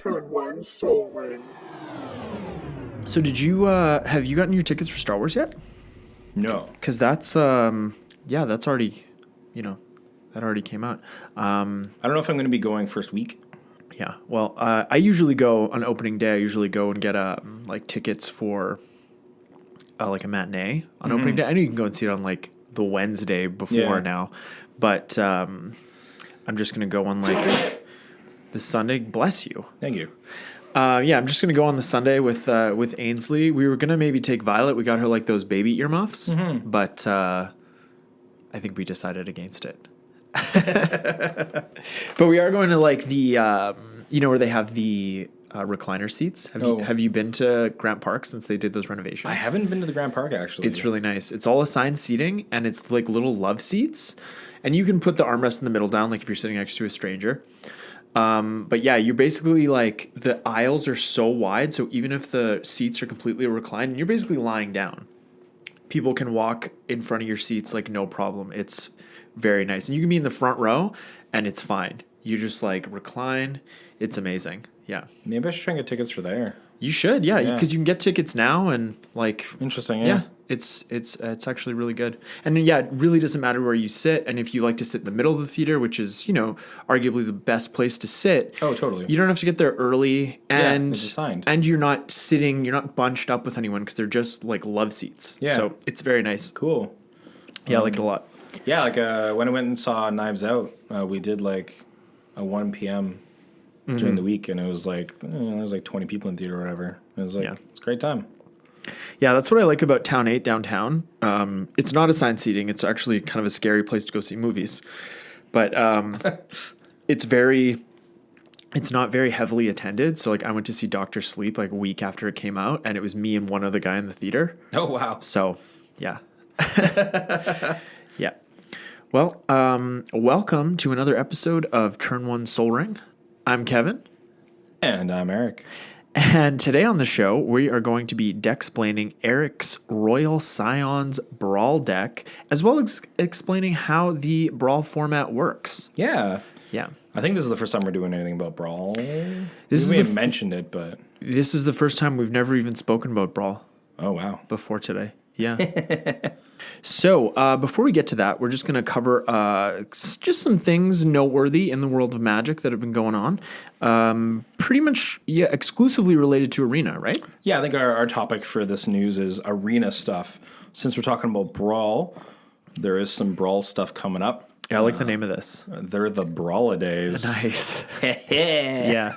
Turn one soul ring. So did you have you gotten your tickets for Star Wars yet? No. Because that's that's already, that already came out. I don't know if I'm going to be going first week. Yeah. Well, I usually go on opening day. I usually go and get like tickets for like a matinee on opening day. I know you can go and see it on like the Wednesday before now, but I'm just gonna go on like the Sunday. Bless you. Thank you. I'm just gonna go on the Sunday with Ainsley. We were gonna maybe take Violet. We got her like those baby earmuffs, but I think we decided against it. But we are going to like the where they have the recliner seats. Have you been to Grant Park since they did those renovations? I haven't been to the Grant Park actually. It's really nice. It's all assigned seating and it's like little love seats, and you can put the armrest in the middle down like if you're sitting next to a stranger. But yeah, you're basically like the aisles are so wide, so even if the seats are completely reclined, you're basically lying down. People can walk in front of your seats like no problem. It's very nice. And you can be in the front row and it's fine. You just like recline. It's amazing. Yeah. Maybe I should try and get tickets for there. You should, yeah, because you can get tickets now and like interesting, yeah. It's actually really good. And yeah, it really doesn't matter where you sit, and if you like to sit in the middle of the theater, which is, arguably the best place to sit. Oh, totally. You don't have to get there early and it's assigned. And you're not bunched up with anyone because they're just like love seats. Yeah. So it's very nice. Cool. Yeah, I like it a lot. Yeah, like when I went and saw Knives Out, we did like a 1 p.m. during the week, and it was like there was like 20 people in theater or whatever. It was like it's a great time. Yeah, that's what I like about Town 8 downtown. It's not assigned seating. It's actually kind of a scary place to go see movies. But it's not very heavily attended. So like I went to see Dr. Sleep like a week after it came out, and it was me and one other guy in the theater. Oh, wow. So, yeah. Yeah. Well, welcome to another episode of Turn One Soul Ring. I'm Kevin. And I'm Eric. And today on the show, we are going to be Dexplaining Eric's Royal Scions Brawl deck, as well as explaining how the Brawl format works. Yeah. Yeah. I think this is the first time we're doing anything about Brawl. This we may have mentioned it, but... This is the first time we've never even spoken about Brawl. Oh, wow. Before today. Yeah. So, before we get to that, we're just going to cover just some things noteworthy in the world of Magic that have been going on. Pretty much, exclusively related to Arena, right? Yeah, I think our topic for this news is Arena stuff. Since we're talking about Brawl, there is some Brawl stuff coming up. Yeah, I like the name of this. They're the Brawlidays. Nice. Yeah.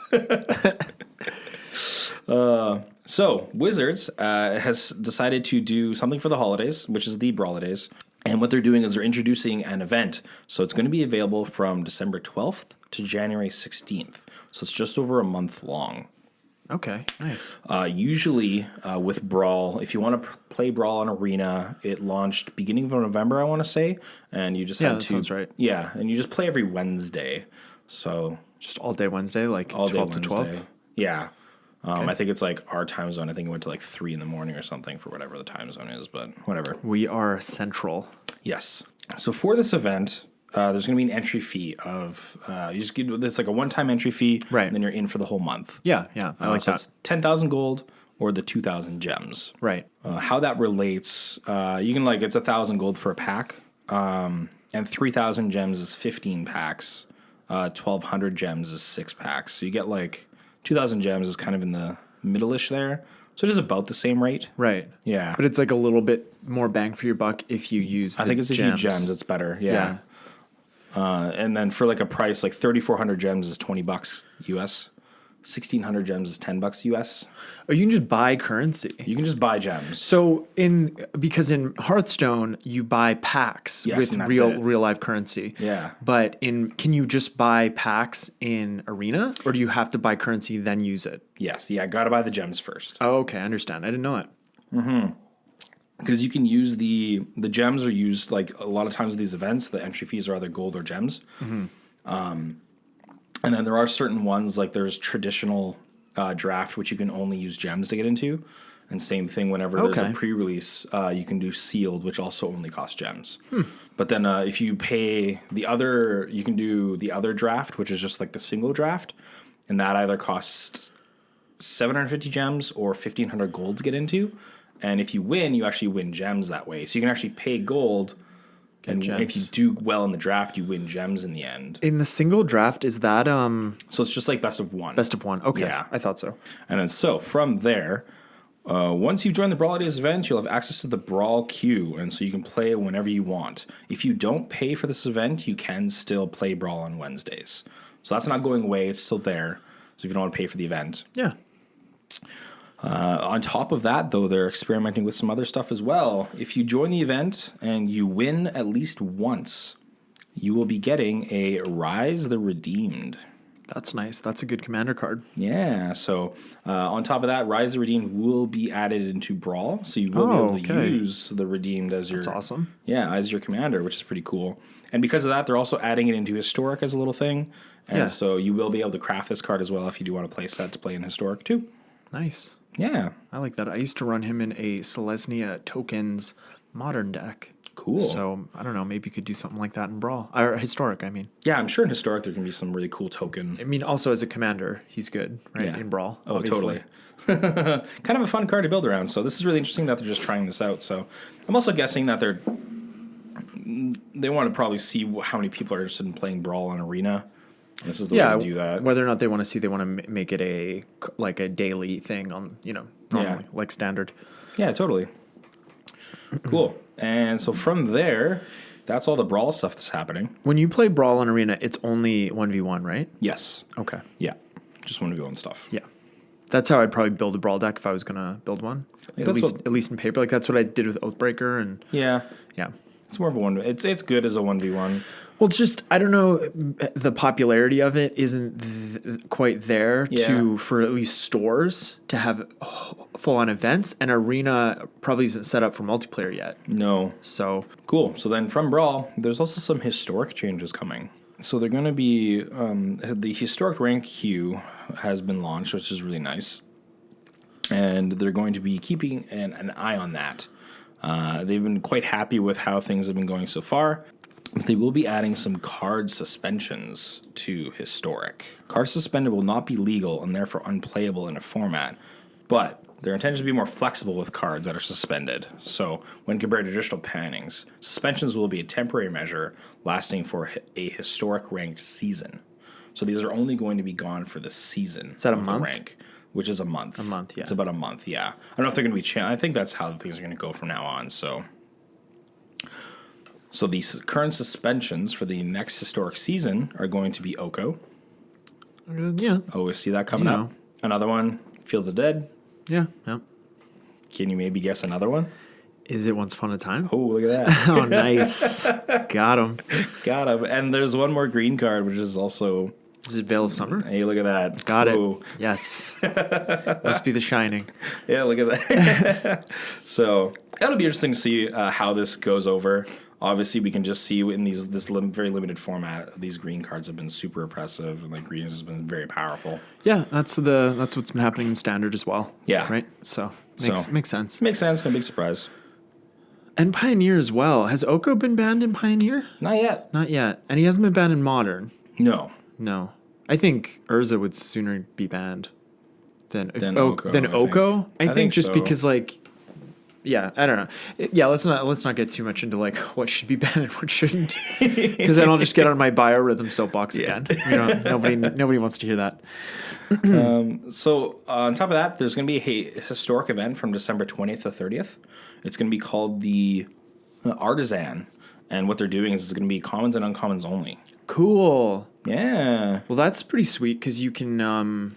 So, Wizards has decided to do something for the holidays, which is the Brawlidays. And what they're doing is they're introducing an event. So it's going to be available from December 12th to January 16th. So it's just over a month long. Okay, nice. Usually with Brawl, if you want to play Brawl on Arena, it launched beginning of November, I want to say. And you just had that sounds right. Yeah, and you just play every Wednesday. So just all day Wednesday, like all 12 day to Wednesday. 12? Yeah. I think it's like our time zone. I think it went to like 3 in the morning or something for whatever the time zone is, but whatever. We are central. Yes. So for this event, there's going to be an entry fee of it's like a one-time entry fee, right? And then you're in for the whole month. Yeah, I like so that. It's 10,000 gold or the 2,000 gems, right? How that relates, you can it's 1,000 gold for a pack, and 3,000 gems is 15 packs. 1,200 gems is 6 packs. So you get 2,000 gems is kind of in the middle-ish there. So it is about the same rate. Right. Yeah. But it's like a little bit more bang for your buck if you use the I think it's gems. if you use gems, it's better. Yeah. And then for a price, 3,400 gems is $20 US. 1,600 gems is $10 US. Or you can just buy currency. You can just buy gems. So because in Hearthstone you buy packs with real life currency. Yeah. But can you just buy packs in Arena, or do you have to buy currency then use it? Yes. Yeah. Got to buy the gems first. Oh, okay. I understand. I didn't know that. Mm-hmm. Because you can use the gems are used a lot of times at these events. The entry fees are either gold or gems. Mm-hmm. And then there are certain ones, there's traditional draft, which you can only use gems to get into. And same thing whenever there's a pre-release, you can do sealed, which also only costs gems. But then if you pay you can do the other draft, which is just the single draft. and that either costs 750 gems or 1,500 gold to get into. And if you win, you actually win gems that way. So you can actually pay gold, and gems. if you do well in the draft, you win gems in the end. In the single draft, is that So it's just like best of one. best of one? Okay, Yeah. I thought so. And then so from there, once you join the Brawlidays event, you'll have access to the Brawl queue, and so you can play whenever you want. If you don't pay for this event, you can still play Brawl on Wednesdays. So that's not going away; it's still there. So if you don't want to pay for the event, Yeah. on top of that, though, they're experimenting with some other stuff as well. If you join the event and you win at least once, you will be getting a Rise the Redeemed. That's nice. That's a good commander card. Yeah, so on top of that, Rise the Redeemed will be added into Brawl, so you will be able to use the Redeemed as your... That's awesome. Yeah, as your commander, which is pretty cool. And because of that, they're also adding it into Historic as a little thing. And so you will be able to craft this card as well if you do want to play set to play in Historic too. Nice. Yeah. I like that. I used to run him in a Selesnya tokens modern deck. Cool. So, I don't know, maybe you could do something like that in Brawl. Or Historic, I mean. Yeah, I'm sure in Historic there can be some really cool token. I mean, also as a commander, he's good, right? Yeah. In Brawl. Oh, obviously. totally. Kind of a fun card to build around. So this is really interesting that they're just trying this out. So I'm also guessing that they want to probably see how many people are interested in playing Brawl on Arena. This is the way to do that. Whether or not they want to see, they want to make it a daily thing on, normally, like standard. Yeah, totally. Cool. And so from there, that's all the Brawl stuff that's happening. When you play Brawl on Arena, it's only 1v1, right? Yes. Okay. Yeah. Just want to go on stuff. Yeah. That's how I'd probably build a Brawl deck if I was going to build one. At least in paper. Like, that's what I did with Oathbreaker. And yeah. Yeah. It's more of a one. It's good as a 1v1. Well, it's just, I don't know, the popularity of it isn't quite there for at least stores to have full-on events, and Arena probably isn't set up for multiplayer yet. No. So cool. So then from Brawl, there's also some historic changes coming. So they're going to be, the historic rank queue has been launched, which is really nice. And they're going to be keeping an eye on that. They've been quite happy with how things have been going so far. But they will be adding some card suspensions to Historic. Cards suspended will not be legal and therefore unplayable in a format, but their intention to be more flexible with cards that are suspended. So when compared to traditional bannings, suspensions will be a temporary measure lasting for a Historic ranked season. So these are only going to be gone for the season. Is that a month? Rank, which is a month. A month, yeah. It's about a month, yeah. I don't know if they're going to be I think that's how things are going to go from now on, so... So the current suspensions for the next historic season are going to be Oko. Yeah. Always see that coming up. Another one, Feel the Dead. Yeah. Can you maybe guess another one? Is it Once Upon a Time? Oh, look at that. Oh, nice. Got him. Got him. And there's one more green card, which is also... Is it Veil of Summer? Hey, look at that. Got Whoa. it. Yes. Must be The Shining. Yeah, look at that. So it'll be interesting to see how this goes over. Obviously, we can just see in this very limited format, these green cards have been super oppressive, and green has been very powerful. Yeah, that's what's been happening in Standard as well. Yeah. Right? So makes sense. Makes sense. No big surprise. And Pioneer as well. Has Oko been banned in Pioneer? Not yet. Not yet. And he hasn't been banned in Modern. No. I think Urza would sooner be banned than Oko. I think just so. because yeah, I don't know. Yeah, let's not get too much into what should be banned and what shouldn't, because then I'll just get on my biorhythm soapbox again. Nobody wants to hear that. So on top of that, there's going to be a historic event from December 20th to 30th. It's going to be called the Artisan, and what they're doing is it's going to be commons and uncommons only. Cool. Yeah. Well, that's pretty sweet because you can.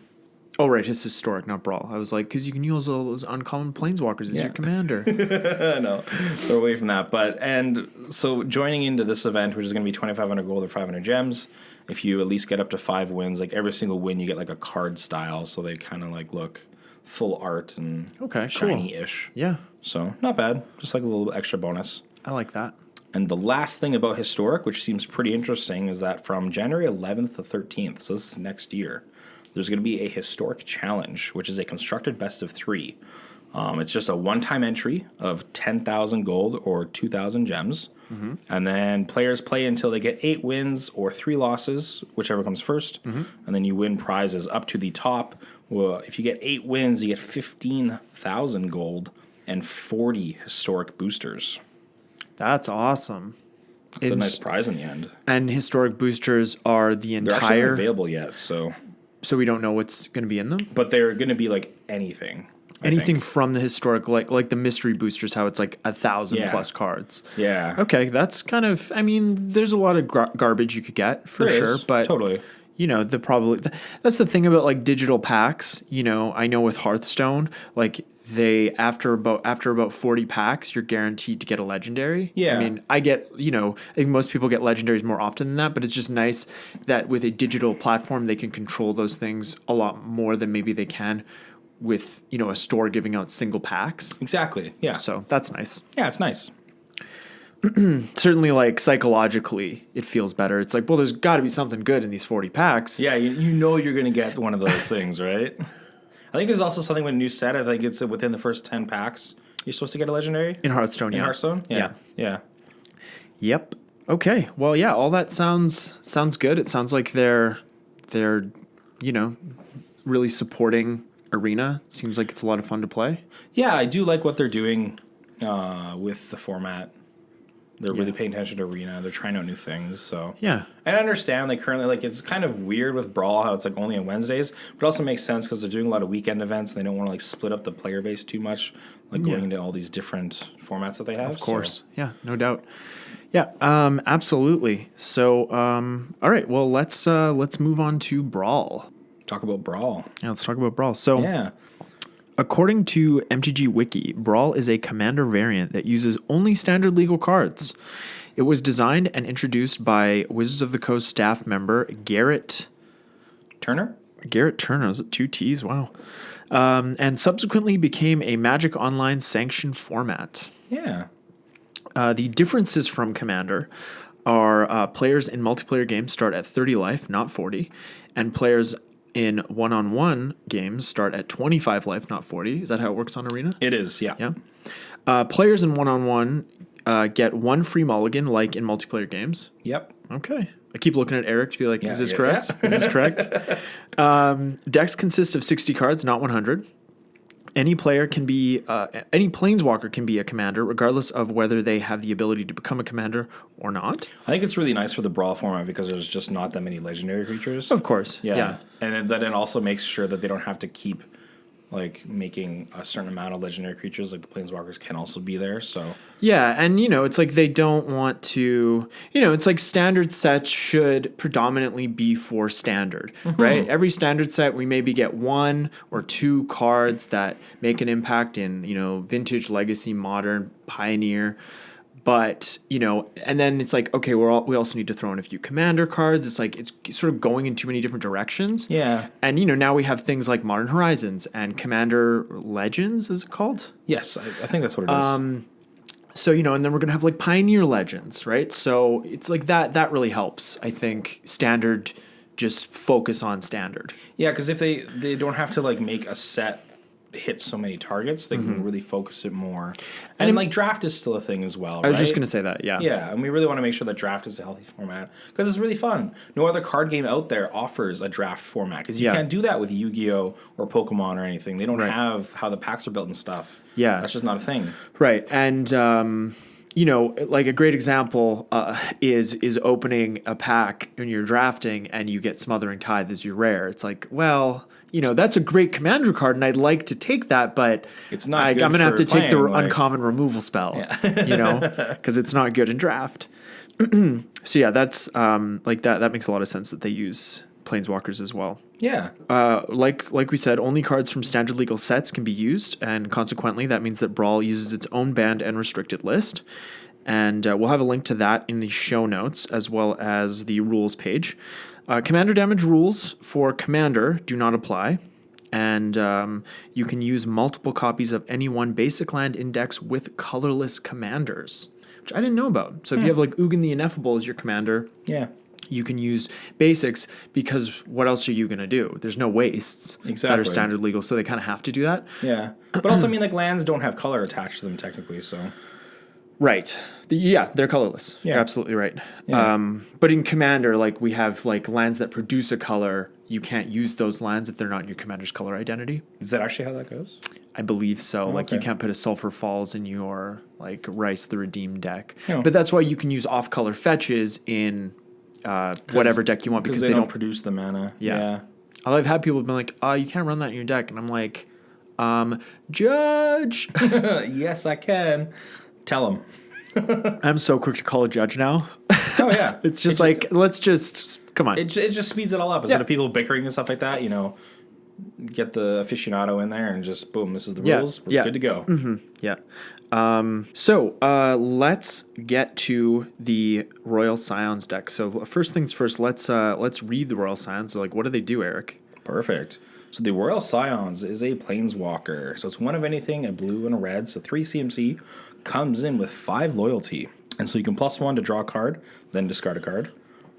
Oh, right, it's historic, not Brawl. I was like, because you can use all those uncommon planeswalkers as your commander. No, so away from that. So joining into this event, which is going to be 2,500 gold or 500 gems, if you at least get up to 5 wins, every single win you get a card style, so they kind of look full art and shiny-ish. Cool. Yeah. So not bad, just a little extra bonus. I like that. And the last thing about Historic, which seems pretty interesting, is that from January 11th to 13th, so this is next year, there's going to be a Historic Challenge, which is a constructed best of 3. It's just a one-time entry of 10,000 gold or 2,000 gems. And then players play until they get 8 wins or 3 losses, whichever comes first. And then you win prizes up to the top. Well, if you get 8 wins, you get 15,000 gold and 40 historic boosters. That's awesome. It's a nice prize in the end. And historic boosters are the They're actually not entire... available yet, so So we don't know what's going to be in them? but they're going to be like anything. I Anything think. from the historic, like the mystery boosters, how it's like 1,000 Yeah. plus cards. Yeah. Okay, that's kind of... I mean, there's a lot of garbage you could get, for There sure. is, But, totally. you know, that's the thing about, like, digital packs. You know, I know with Hearthstone, like... after about 40 packs, you're guaranteed to get a legendary. Yeah. I mean, I think most people get legendaries more often than that, but it's just nice that with a digital platform, they can control those things a lot more than maybe they can with, you know, a store giving out single packs. Exactly. Yeah. So that's nice. Yeah, it's nice. Certainly, like, psychologically, it feels better. It's like, well, there's got to be something good in these 40 packs. Yeah, you know you're going to get one of those things, right? I think there's also something with a new set. I think it's within the first 10 packs. You're supposed to get a legendary? In Hearthstone, In Hearthstone? Yeah. Yeah. Yep. Okay. Well, yeah, all that sounds good. It sounds like they're you know, really supporting Arena. Seems like it's a lot of fun to play. Yeah, I do like what they're doing with the format. They're really paying attention to Arena. They're trying out new things. So Yeah. and I understand they currently, like, it's kind of weird with Brawl how it's like only on Wednesdays, but it also makes sense because they're doing a lot of weekend events. And they don't want to like split up the player base too much, like going into all these different formats that they have. Of course. Yeah, no doubt. Yeah, absolutely. So, all right, well, let's move on to Brawl. Talk about Brawl. Yeah, let's talk about Brawl. So, Yeah. according to MTG Wiki, Brawl is a commander variant that uses only standard legal cards. It was designed and introduced by Wizards of the Coast staff member Garrett Turner? Turner. Is it 2 T's? Wow. And subsequently became a Magic Online sanctioned format. Yeah. The differences from Commander are players in multiplayer games start at 30 life, not 40, and players in one-on-one games start at 25 life, not 40. Is that how it works on Arena? It is, yeah. Yeah. Players in one-on-one get 1 free mulligan, like in multiplayer games. Yep. Okay. I keep looking at Eric to be like, is this yeah, correct? yeah. Is this correct? Decks consist of 60 cards, not 100. Any player can be, any planeswalker can be a commander, regardless of whether they have the ability to become a commander or not. I think it's really nice for the Brawl format because there's just not that many legendary creatures. Of course, yeah. And then it also makes sure that they don't have to keep like making a certain amount of legendary creatures. Like the planeswalkers can also be there. So Yeah, and it's like they don't want to, it's like standard sets should predominantly be for standard, right? Every standard set, we maybe get 1 or 2 cards that make an impact in, vintage, legacy, modern, pioneer. But, and then it's like, okay, we also need to throw in a few commander cards. It's like, it's sort of going in too many different directions. Yeah. And, now we have things like Modern Horizons and Commander Legends, is it called? yes, I think that's what it is. So, and then we're going to have like Pioneer Legends, right? So it's like that really helps. I think standard, just focus on standard. Yeah, because if they don't have to like make a set hit so many targets, they can really focus it more. And like draft is still a thing as well. I was just going to say that, yeah. Yeah, and we really want to make sure that draft is a healthy format because it's really fun. No other card game out there offers a draft format because you can't do that with Yu-Gi-Oh or Pokemon or anything. They don't have how the packs are built and stuff. Yeah. That's just not a thing. Right. And, like a great example is opening a pack when you're drafting and you get Smothering Tithe as your rare. It's like, well, that's a great commander card and I'd like to take that, but it's not. I'm going to have to take the like, uncommon removal spell, because it's not good in draft. So yeah, that's like that makes a lot of sense that they use planeswalkers as well. Yeah. Like we said, only cards from standard legal sets can be used, and consequently, that means that Brawl uses its own banned and restricted list. And we'll have a link to that in the show notes, as well as the rules page. Commander damage rules for Commander do not apply, and you can use multiple copies of any one basic land index with colorless commanders, which I didn't know about. So if you have like Ugin the Ineffable as your commander, Yeah. You can use basics because what else are you going to do? There's no wastes that Exactly. are standard legal, so they kind of have to do that. Yeah. But also, I mean, like, lands don't have color attached to them technically, so. Right. They're colorless. Yeah. You're absolutely right. Yeah. But in Commander, like we have like lands that produce a color. You can't use those lands if they're not in your Commander's color identity. Is that actually how that goes? I believe so. Like you okay. can't put a Sulfur Falls in your like Rice the Redeemed deck. Oh. But that's why you can use off-color fetches in whatever deck you want Because they don't produce the mana. Yeah. I've had people be like, you can't run that in your deck. And I'm like, Judge. Yes, I can. Tell them. I'm so quick to call a judge now. Oh, yeah. It's just like, let's just, come on. It just speeds it all up. Instead of people bickering and stuff like that, get the aficionado in there and just, boom, this is the rules. We're good to go. Mm-hmm. Yeah. So let's get to the Royal Scions deck. So first things first, let's read the Royal Scions. So, like, what do they do, Eric? Perfect. So the Royal Scions is a planeswalker. So it's one of anything, a blue and a red. So 3 CMC, comes in with 5 loyalty. And so you can +1 to draw a card, then discard a card.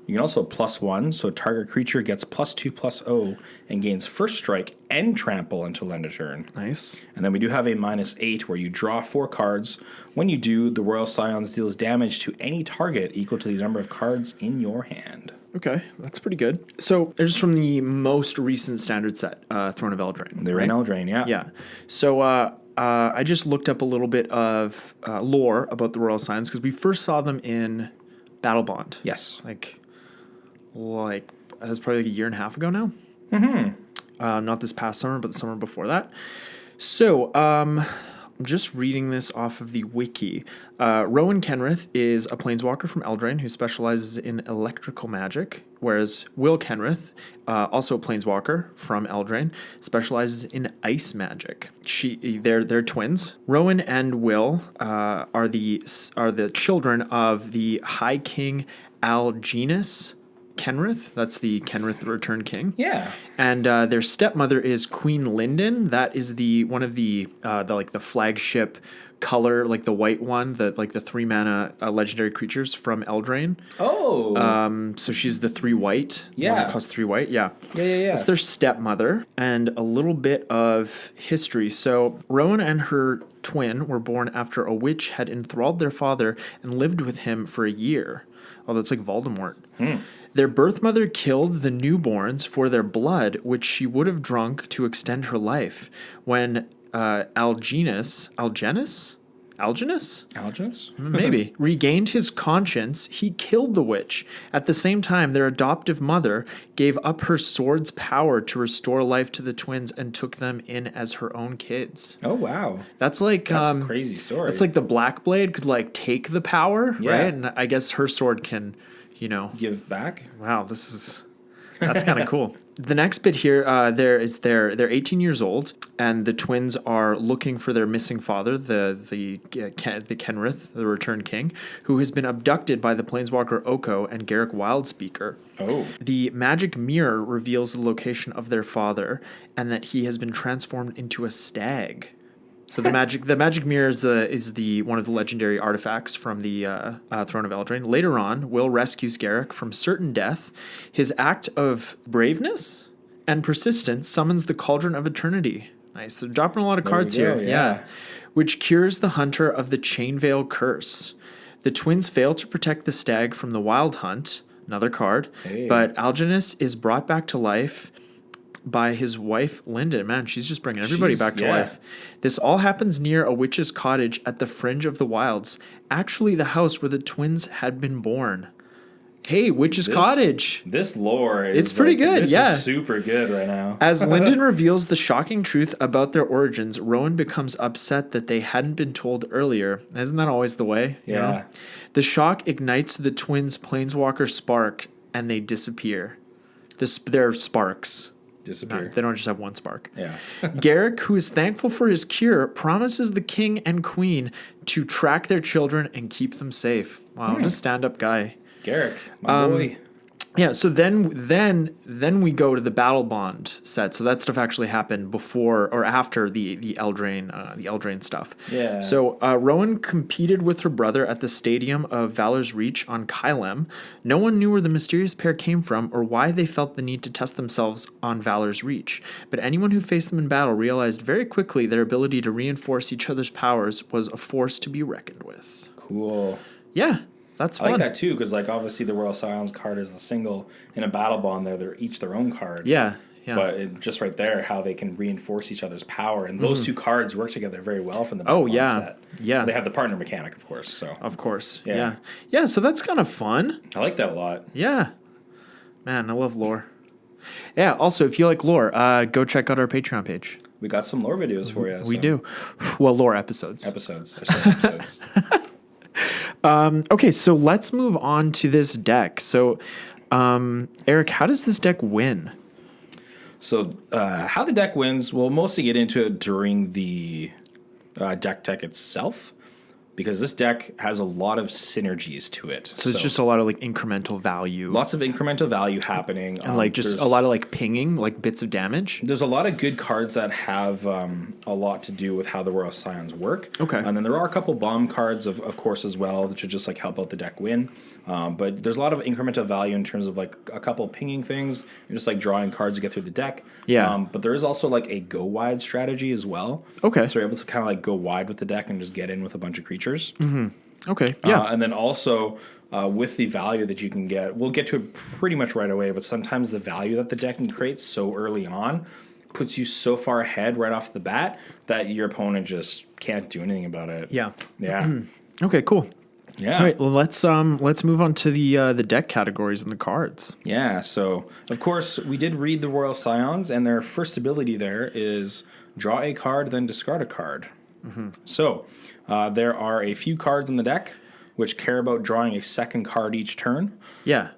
You can also +1, so target creature gets +2/+0 and gains first strike and trample until end of turn. Nice. And then we do have a -8 where you draw 4 cards. When you do, the Royal Scions deals damage to any target equal to the number of cards in your hand. Okay, that's pretty good. So they're just from the most recent standard set, Throne of Eldraine. They're in Eldraine, yeah. Yeah. So I just looked up a little bit of lore about the Royal Scions because we first saw them in Battle Bond. Yes. Like that's probably like a year and a half ago now. Mm-hmm. Not this past summer, but the summer before that. So I'm just reading this off of the wiki. Rowan Kenrith is a planeswalker from Eldraine who specializes in electrical magic, whereas Will Kenrith, also a planeswalker from Eldraine, specializes in ice magic. They're twins. Rowan and Will are the children of the High King Algenus Kenrith. That's the Kenrith the Returned King. Yeah. And their stepmother is Queen Linden. That is one of the flagship color, like the white one, the 3-mana legendary creatures from Eldraine. Oh. So she's the 3 white. Yeah. One that costs 3 white. Yeah. Yeah. It's their stepmother. And a little bit of history. So Rowan and her twin were born after a witch had enthralled their father and lived with him for a year. Oh, that's like Voldemort. Their birth mother killed the newborns for their blood, which she would have drunk to extend her life. When Algenus, maybe, regained his conscience, he killed the witch. At the same time, their adoptive mother gave up her sword's power to restore life to the twins and took them in as her own kids. Oh, wow. That's like... That's a crazy story. It's like the Black Blade could like take the power, right? And I guess her sword can... give back. Wow, that's kind of cool. The next bit here, they're 18 years old, and the twins are looking for their missing father, the Kenrith, the Returned King, who has been abducted by the planeswalker Oko and Garruk Wildspeaker. Oh. The magic mirror reveals the location of their father, and that he has been transformed into a stag. So the magic mirror is one of the legendary artifacts from the Throne of Eldraine. Later on, Will rescues Garruk from certain death. His act of braveness and persistence summons the Cauldron of Eternity. Nice. So dropping a lot of cards here. Yeah. Which cures the hunter of the Chainveil curse. The twins fail to protect the stag from the Wild Hunt. Another card. Hey. But Algenus is brought back to life by his wife, Linden. Man, she's just bringing everybody back to life. This all happens near a witch's cottage at the fringe of the wilds. Actually, the house where the twins had been born. Hey, witch's cottage. This lore is... It's pretty good, this is super good right now. As Linden reveals the shocking truth about their origins, Rowan becomes upset that they hadn't been told earlier. Isn't that always the way? Yeah. The shock ignites the twins' planeswalker spark, and they disappear. They're sparks. Disappear. They don't just have one spark. Yeah. Garruk, who is thankful for his cure, promises the king and queen to track their children and keep them safe. Wow, what a stand-up guy. Garruk, my boy. Yeah, so then we go to the Battle Bond set. So that stuff actually happened before or after the Eldraine stuff. Yeah. So Rowan competed with her brother at the Stadium of Valor's Reach on Kylem. No one knew where the mysterious pair came from or why they felt the need to test themselves on Valor's Reach. But anyone who faced them in battle realized very quickly their ability to reinforce each other's powers was a force to be reckoned with. Cool. Yeah. That's fun. I like that too, because like obviously the Royal Scions card is the single. In a battle bond, they're each their own card. Yeah, yeah. But just right there, how they can reinforce each other's power, and those two cards work together very well from the battle bond set. Yeah. They have the partner mechanic, of course. So of course, yeah. So that's kind of fun. I like that a lot. Yeah, man, I love lore. Yeah. Also, if you like lore, go check out our Patreon page. We got some lore videos for you. We do. Well, lore episodes. Episodes. I said episodes. Okay, so let's move on to this deck. So, Eric, how does this deck win? So, how the deck wins, we'll mostly get into it during the deck tech itself, because this deck has a lot of synergies to it. So it's just a lot of like incremental value. Lots of incremental value happening. And like just a lot of like pinging, like bits of damage. There's a lot of good cards that have a lot to do with how the Royal Scions work. Okay. And then there are a couple bomb cards, of course, as well, that should just like help out the deck win. But there's a lot of incremental value in terms of like a couple pinging things and just like drawing cards to get through the deck. Yeah. But there is also like a go wide strategy as well. Okay. So you're able to kind of like go wide with the deck and just get in with a bunch of creatures. Mm-hmm. Okay. Yeah. And then also with the value that you can get, we'll get to it pretty much right away, but sometimes the value that the deck can create so early on puts you so far ahead right off the bat that your opponent just can't do anything about it. Yeah. Yeah. Okay, cool. Yeah. All right, well, let's move on to the deck categories and the cards. Yeah, so of course we did read the Royal Scions, and their first ability there is draw a card, then discard a card. Mm-hmm. So there are a few cards in the deck which care about drawing a second card each turn. Yeah.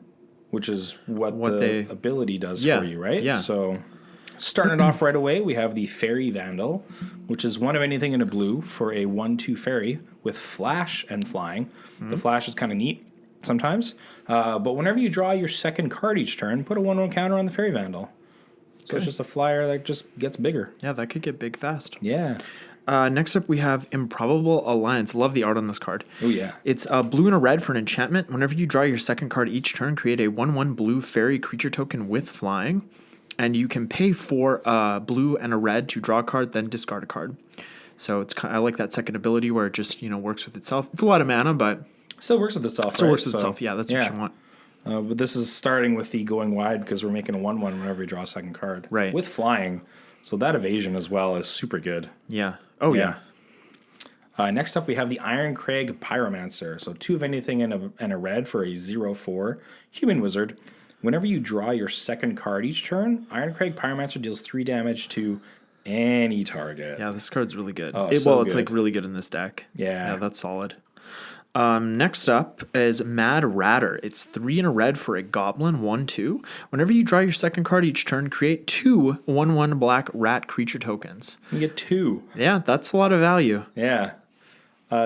Which is what the ability does for you, right? Yeah. So starting it off right away, we have the Fairy Vandal, which is one of anything in a blue for a 1/2 fairy with flash and flying. Mm-hmm. The flash is kind of neat sometimes. But whenever you draw your second card each turn, put a 1/1 counter on the Fairy Vandal. So it's just a flyer that just gets bigger. Yeah, that could get big fast. Yeah. Next up, we have Improbable Alliance. Love the art on this card. Oh, yeah. It's blue and a red for an enchantment. Whenever you draw your second card each turn, create a 1/1 blue fairy creature token with flying. And you can pay for blue and a red to draw a card, then discard a card. So it's I like that second ability where it just works with itself. It's a lot of mana, but still works with itself. Still works with itself. Yeah, that's what you want. But this is starting with the going wide because we're making a 1/1 whenever we draw a second card. Right. With flying. So that evasion as well is super good. Yeah. Oh, yeah. Next up, we have the Iron Crag Pyromancer. So 2 of anything and a red for a 0/4 human wizard. Whenever you draw your second card each turn, Iron Crag Pyromancer deals 3 damage to any target. Yeah, this card's really good. It's like really good in this deck. Yeah. Yeah, that's solid. Next up is Mad Ratter. It's 3 and a red for a goblin, 1/2. Whenever you draw your second card each turn, create 2 1/1 black rat creature tokens. You get 2. Yeah, that's a lot of value. Yeah.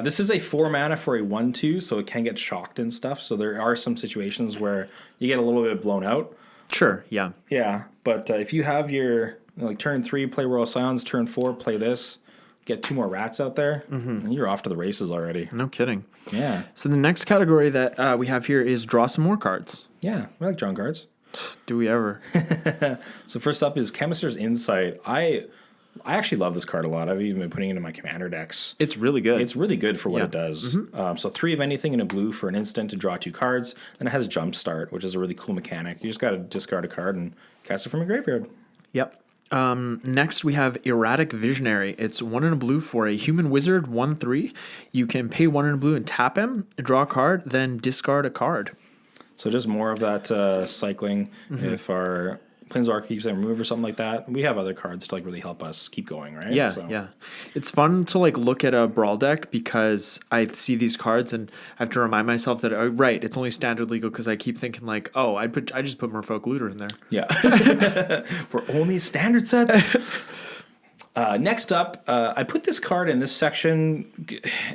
This is a 4 mana for a 1/2, so it can get shocked and stuff. So there are some situations where you get a little bit blown out. Sure, yeah. Yeah, but if you have your turn 3, play Royal Scions, turn 4, play this, get 2 more rats out there, and you're off to the races already. No kidding. Yeah. So the next category that we have here is draw some more cards. Yeah, we like drawing cards. Do we ever? So first up is Chemist's Insight. I actually love this card a lot. I've even been putting it in my commander decks. It's really good. It's really good for what it does. Mm-hmm. So 3 of anything in a blue for an instant to draw 2 cards. And it has Jumpstart, which is a really cool mechanic. You just got to discard a card and cast it from your graveyard. Yep. Next, we have Erratic Visionary. It's 1 and a blue for a human wizard, 1/3. You can pay 1 and a blue and tap him, draw a card, then discard a card. So just more of that cycling. Mm-hmm. If our Planeswalker keeps getting removed or something like that, we have other cards to really help us keep going, right? Yeah, yeah. It's fun to look at a Brawl deck because I see these cards and I have to remind myself that it's only standard legal because I keep thinking I just put Merfolk Looter in there. Yeah. We're only standard sets. Next up, I put this card in this section.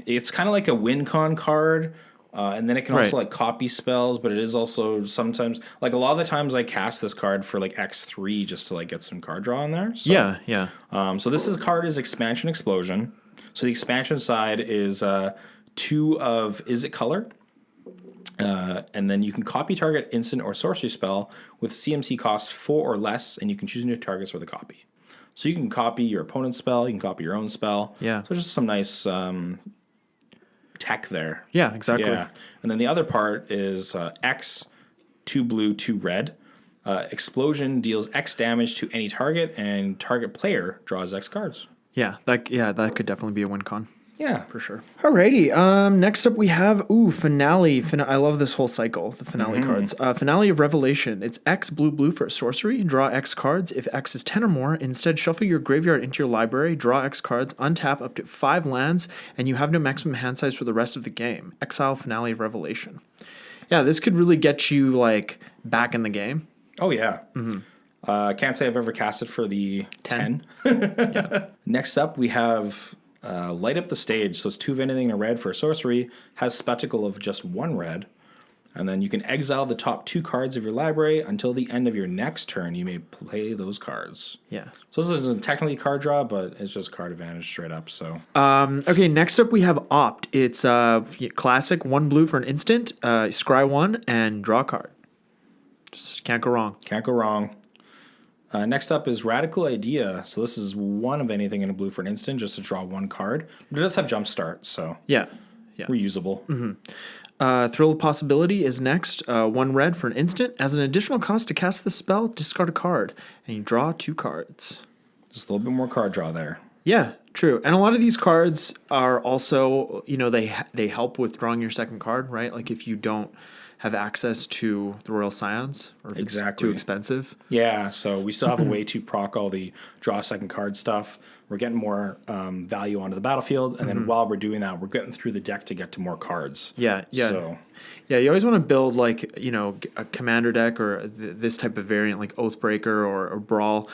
It's kind of like a win con card And then it can also Right. like copy spells, but it is also sometimes like a lot of the times I cast this card for like X3 just to like get some card draw in there. So, Yeah. So card is Expansion Explosion. So the expansion side is 2 of Is It Color? And then you can copy target instant or sorcery spell with CMC cost 4 or less, and you can choose new targets for the copy. So you can copy your opponent's spell, you can copy your own spell. Yeah. So just some nice tech there. Yeah, exactly. Yeah. And then the other part is X, 2 blue, 2 red. Explosion deals X damage to any target, and target player draws X cards. Yeah, that could definitely be a win con. Yeah, for sure. Alrighty. Next up we have Finale. I love this whole cycle. The Finale cards. Finale of Revelation. It's X blue for a sorcery. Draw X cards. If X is 10 or more, instead shuffle your graveyard into your library. Draw X cards. Untap up to 5 lands, and you have no maximum hand size for the rest of the game. Exile Finale of Revelation. Yeah, this could really get you like back in the game. Oh yeah. Can't say I've ever casted for the 10. Next up we have Light Up the Stage. So it's 2 of anything and a red for a sorcery. Has Spectacle of just 1 red. And then you can exile the top 2 cards of your library. Until the end of your next turn, you may play those cards. Yeah. So this isn't technically card draw, but it's just card advantage straight up. So Okay, next up we have Opt. It's classic, 1 blue for an instant, scry 1, and draw a card. Just can't go wrong. can't go wrong. Next up is Radical Idea. So this is 1 of anything in a blue for an instant, just to draw 1 card. But it does have Jumpstart, so Yeah. reusable. Thrill of Possibility is next. 1 red for an instant. As an additional cost to cast the spell, discard a card, and you draw 2 cards. Just a little bit more card draw there. Yeah, true. And a lot of these cards are also, they help with drawing your second card, right? Like if you don't have access to the Royal Scions, or if it's too expensive. Yeah, so we still have a way to proc all the draw second card stuff. We're getting more value onto the battlefield, and then while we're doing that, we're getting through the deck to get to more cards. Yeah. So, Yeah, you always want to build like, a commander deck or this type of variant like Oathbreaker or Brawl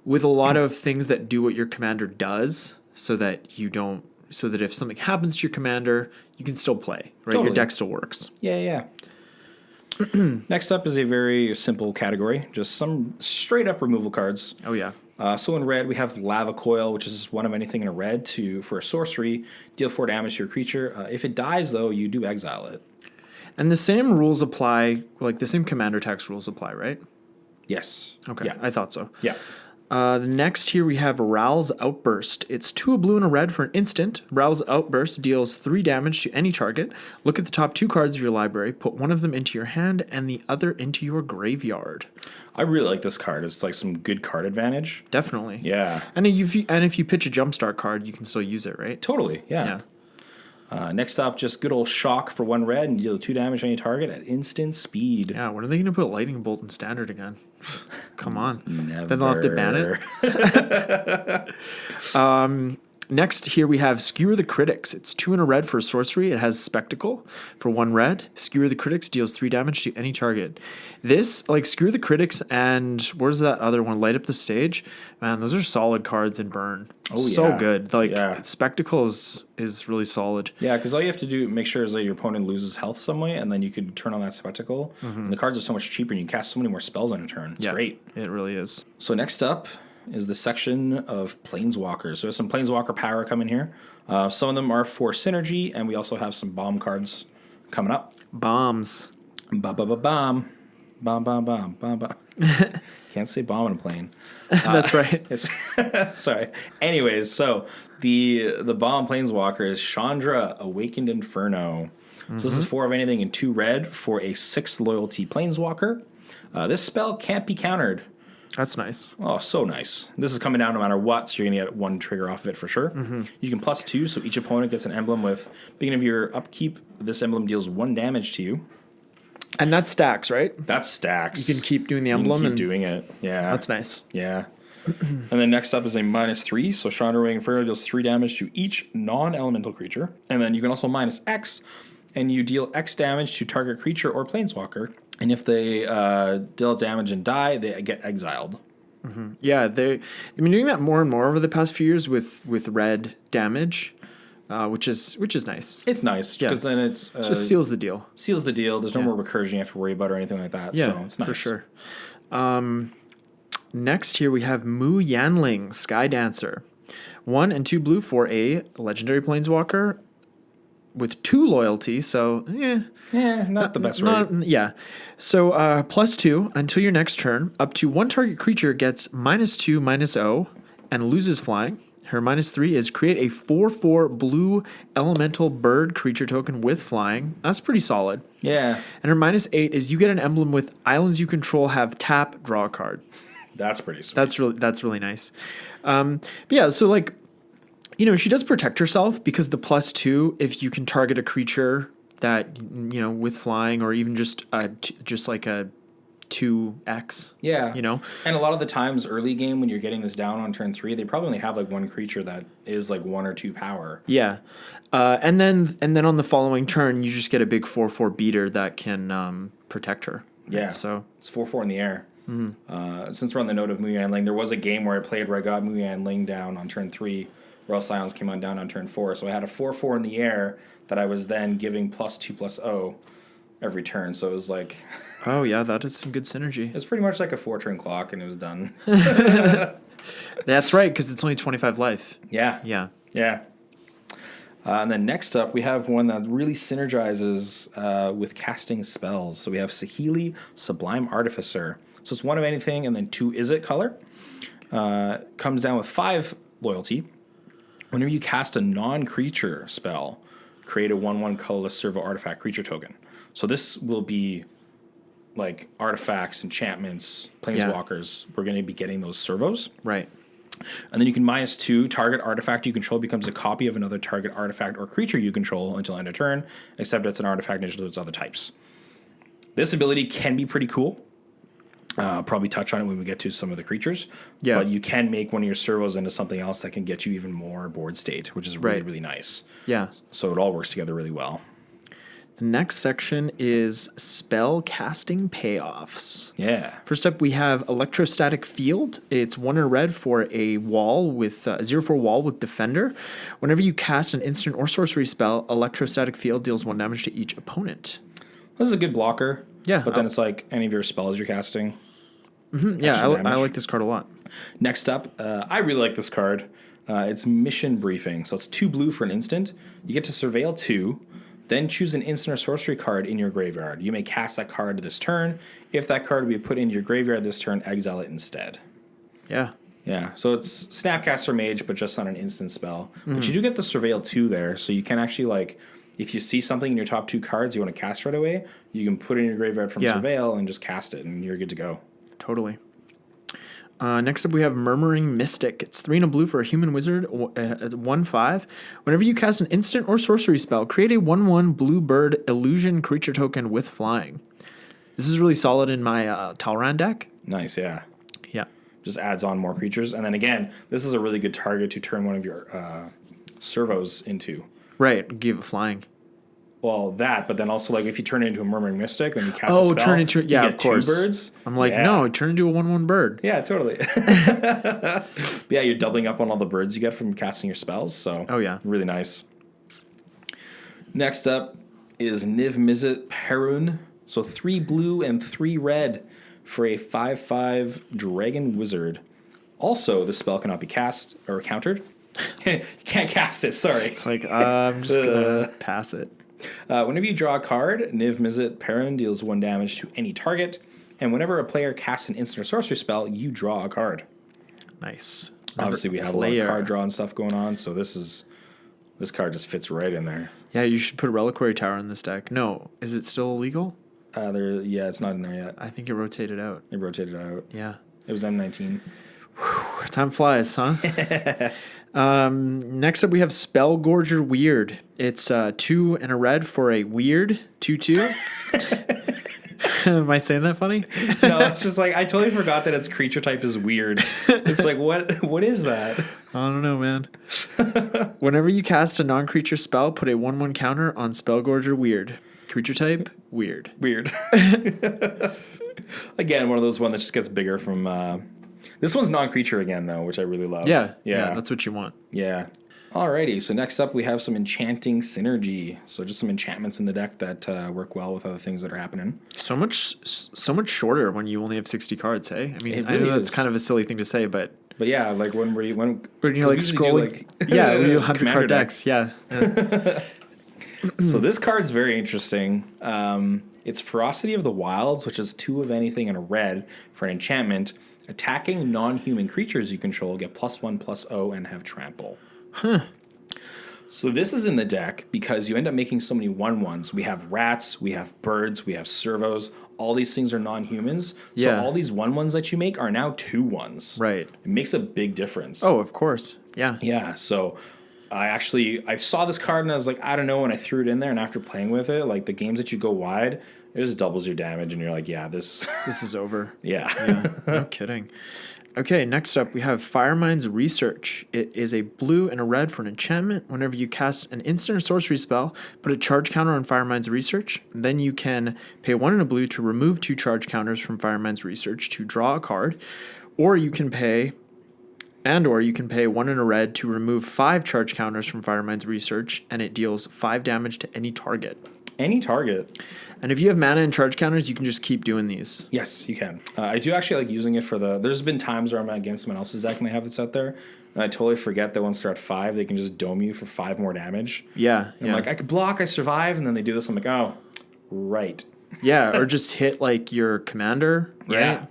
with a lot of things that do what your commander does so that if something happens to your commander, you can still play, right? Totally. Your deck still works. yeah. Next up is a very simple category, just some straight up removal cards. Oh, yeah. So in red, we have Lava Coil, which is 1 of anything in a red for a sorcery. Deal 4 damage to your creature. If it dies, though, you do exile it. And the same rules apply, like the same commander text rules apply, right? Yes. Okay, Yeah. I thought so. Yeah. Next here we have Rowl's Outburst. It's 2 a blue and a red for an instant. Rowl's Outburst deals 3 damage to any target. Look at the top 2 cards of your library. Put 1 of them into your hand and the other into your graveyard. I really like this card. It's like some good card advantage. Definitely. Yeah. And if you pitch a Jumpstart card, you can still use it, right? Totally. Yeah. Next up, just good old Shock for 1 red and deal 2 damage on any target at instant speed. Yeah, when are they going to put Lightning Bolt in Standard again? Come on. Never. Then they'll have to ban it. Next, here we have Skewer the Critics. It's 2 and a red for a sorcery. It has Spectacle for 1 red. Skewer the Critics deals 3 damage to any target. This, like Skewer the Critics and where's that other one? Light Up the Stage. Man, those are solid cards in Burn. Oh, so yeah. good. Like Yeah. Spectacle is really solid. Yeah, because all you have to do make sure is that your opponent loses health some way, and then you can turn on that Spectacle. And the cards are so much cheaper, and you can cast so many more spells on a turn. It's great. It really is. So next up is the section of Planeswalkers. So there's some Planeswalker power coming here. Some of them are for synergy, and we also have some bomb cards coming up. Bombs. Bomb. Can't say bomb on a plane. That's right. Sorry. Anyways, so the bomb Planeswalker is Chandra, Awakened Inferno. So this is 4 of anything and 2 red for a 6 loyalty Planeswalker. This spell can't be countered. That's nice. Oh, so nice. This is coming down no matter what, so you're going to get 1 trigger off of it for sure. You can +2, so each opponent gets an emblem with, beginning of your upkeep, this emblem deals 1 damage to you. And that stacks, right? That stacks. You can keep doing the emblem. You can keep doing it. Yeah. That's nice. Yeah. And then next up is a -3, so Chandra Awakened Inferno deals 3 damage to each non-elemental creature. And then you can also -X, and you deal X damage to target creature or Planeswalker. And if they deal damage and die, they get exiled. Yeah, they've been doing that more and more over the past few years with red damage. which is nice. It's nice because then it's Just seals the deal. Seals the deal. There's no more recursion you have to worry about or anything like that. Yeah, so it's nice for sure. Next here we have Mu Yanling, Sky Dancer. 1 and 2 blue for a legendary planeswalker with 2 loyalty, so not the best rate. Yeah. So +2 until your next turn. Up to 1 target creature gets -2/-0 and loses flying. Her -3 is create a 4/4 blue elemental bird creature token with flying. That's pretty solid. Yeah. And her -8 is you get an emblem with islands you control have tap, draw a card. That's pretty sweet. That's really nice. But yeah, so like, she does protect herself because the +2, if you can target a creature that with flying or even just like a 2x. Yeah. And a lot of the times early game when you're getting this down on turn 3, they probably only have like one creature that is like 1 or 2 power. Yeah. And then on the following turn, you just get a big 4/4 beater that can protect her. Yeah. So it's 4/4 in the air. Since we're on the note of Mu Yanling, there was a game where I played where I got Mu Yanling down on turn 3. Royal Scions came down on turn 4. So I had a 4/4 in the air that I was then giving +2/+0 every turn. So it was like... Oh, yeah, that is some good synergy. It was pretty much like a 4-turn clock, and it was done. That's right, because it's only 25 life. Yeah. Yeah. Yeah. And then next up, we have one that really synergizes with casting spells. So we have Saheeli, Sublime Artificer. So it's 1 of anything, and then 2 is it color. Comes down with 5 loyalty. Whenever you cast a non-creature spell, create a 1/1 colorless servo artifact creature token. So this will be like artifacts, enchantments, planeswalkers. We're going to be getting those servos. Right. And then you can -2, target artifact you control becomes a copy of another target artifact or creature you control until end of turn, except it's an artifact and its other types. This ability can be pretty cool. Probably touch on it when we get to some of the creatures. Yeah. But you can make one of your servos into something else that can get you even more board state, which is really, really nice. Yeah. So it all works together really well. The next section is spell casting payoffs. Yeah. First up, we have Electrostatic Field. It's 1 in red for a wall with a 0/4 wall with Defender. Whenever you cast an instant or sorcery spell, Electrostatic Field deals 1 damage to each opponent. This is a good blocker. Yeah. But then it's like any of your spells you're casting. Yeah, I like this card a lot. Next up, I really like this card. It's Mission Briefing. So it's 2 blue for an instant. You get to surveil 2. Then choose an instant or sorcery card in your graveyard. You may cast that card this turn. If that card will be put into your graveyard this turn, exile it instead. Yeah. Yeah, so it's Snapcaster Mage, but just on an instant spell. But you do get the Surveil 2 there, so you can actually, like, if you see something in your top 2 cards you want to cast right away, you can put it in your graveyard from Surveil and just cast it, and you're good to go. Totally. Next up, we have Murmuring Mystic. It's 3 and a blue for a human wizard, 1/5. Whenever you cast an instant or sorcery spell, create a 1/1 blue bird illusion creature token with flying. This is really solid in my Talran deck. Nice, yeah. Yeah. Just adds on more creatures. And then again, this is a really good target to turn one of your servos into. Right, give it flying. Well, that, but then also, like, if you turn it into a Murmuring Mystic, then you cast a spell. Turn into, yeah, you get of course. 2 birds. I'm like, no, turn into a 1/1 bird. Yeah, totally. Yeah, you're doubling up on all the birds you get from casting your spells, so really nice. Next up is Niv Mizzet Perun. So 3 blue and 3 red for a 5/5 Dragon Wizard. Also, the spell cannot be cast or countered. You can't cast it, sorry. It's like, I'm just going to pass it. Whenever you draw a card, Niv Mizzet Perun deals 1 damage to any target. And whenever a player casts an instant or sorcery spell, you draw a card. Nice. Obviously, we have a lot of card draw and stuff going on, so this card just fits right in there. Yeah, you should put Reliquary Tower in this deck. No, is it still illegal? It's not in there yet. I think it rotated out. It rotated out. Yeah. It was M19. Whew, time flies, huh? Next up, we have Spellgorger Weird. It's 2 and a red for a weird 2/2. Am I saying that funny? No, it's just like I totally forgot that its creature type is weird. It's like what is that? I don't know, man. Whenever you cast a non-creature spell, put a 1/1 counter on Spellgorger Weird. Creature type weird. Weird. Again, one of those one that just gets bigger from. This one's non-creature again though, which I really love. Yeah, that's what you want. Yeah. Alrighty, so next up we have some enchanting synergy. So just some enchantments in the deck that work well with other things that are happening. So much shorter when you only have 60 cards, hey? I mean, It I know really that's is. kind of a silly thing to say, but yeah, like when you're like we usually scrolling. do, Yeah, we do 100 Commander card decks. Yeah. So this card's very interesting. It's Ferocity of the Wilds, which is 2 of anything and a red for an enchantment. Attacking non-human creatures you control get +1/+0 and have trample. So this is in the deck because you end up making so many 1/1s. We have rats, we have birds, we have servos. All these things are non-humans. So Yeah. all these 1/1s that you make are now 2/1s. Right. It makes a big difference. Oh, of course. Yeah. Yeah, so I saw this card and I was like, I don't know, and I threw it in there, and after playing with it, like the games that you go wide, it just doubles your damage and you're like, yeah, this This is over. yeah. Yeah. No kidding. Okay, next up we have Firemind's Research. It is a blue and a red for an enchantment. Whenever you cast an instant or sorcery spell, put a charge counter on Firemind's Research. Then you can pay 1 and a blue to remove 2 charge counters from Firemind's Research to draw a card. Or you can pay 1 and a red to remove 5 charge counters from Firemind's Research, and it deals 5 damage to any target. Any target. And if you have mana and charge counters, you can just keep doing these. Yes, you can. I do actually like using it for there's been times where I'm against someone else's deck and they have this out there, and I totally forget that once they're at 5, they can just dome you for 5 more damage. Yeah. And I'm like, I could block, I survive, and then they do this, I'm like, oh, right. Yeah, or just hit like your commander, right? Yeah.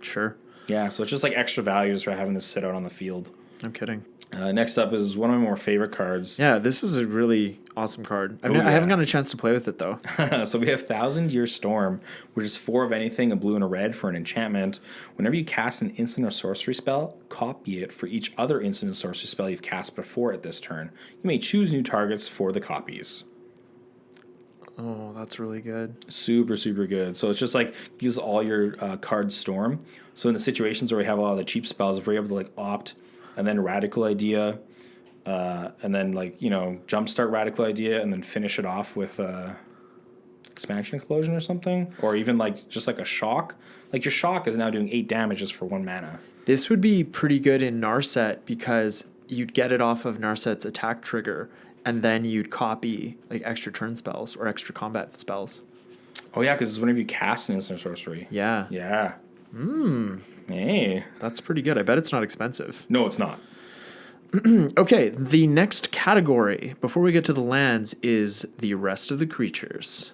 Sure. Yeah, so it's just like extra values for having to sit out on the field. No kidding. Next up is one of my more favorite cards. Yeah, this is a really awesome card. I yeah. haven't gotten a chance to play with it, though. So we have Thousand Year Storm, which is 4 of anything, a blue and a red for an enchantment. Whenever you cast an instant or sorcery spell, copy it for each other instant or sorcery spell you've cast before at this turn. You may choose new targets for the copies. Oh, that's really good. Super, super good. So it's just like gives all your cards storm. So in the situations where we have a lot of the cheap spells, if we're able to like opt and then Radical Idea, and then like, you know, jumpstart Radical Idea and then finish it off with Expansion Explosion or something, or even like just like a shock. Like your shock is now doing 8 damages for 1 mana. This would be pretty good in Narset because you'd get it off of Narset's attack trigger, and then you'd copy like extra turn spells or extra combat spells. Oh yeah, because it's whenever you cast an instant sorcery. Yeah. Yeah. Hey. That's pretty good. I bet it's not expensive. No, it's not. Okay, the next category, before we get to the lands, is the rest of the creatures.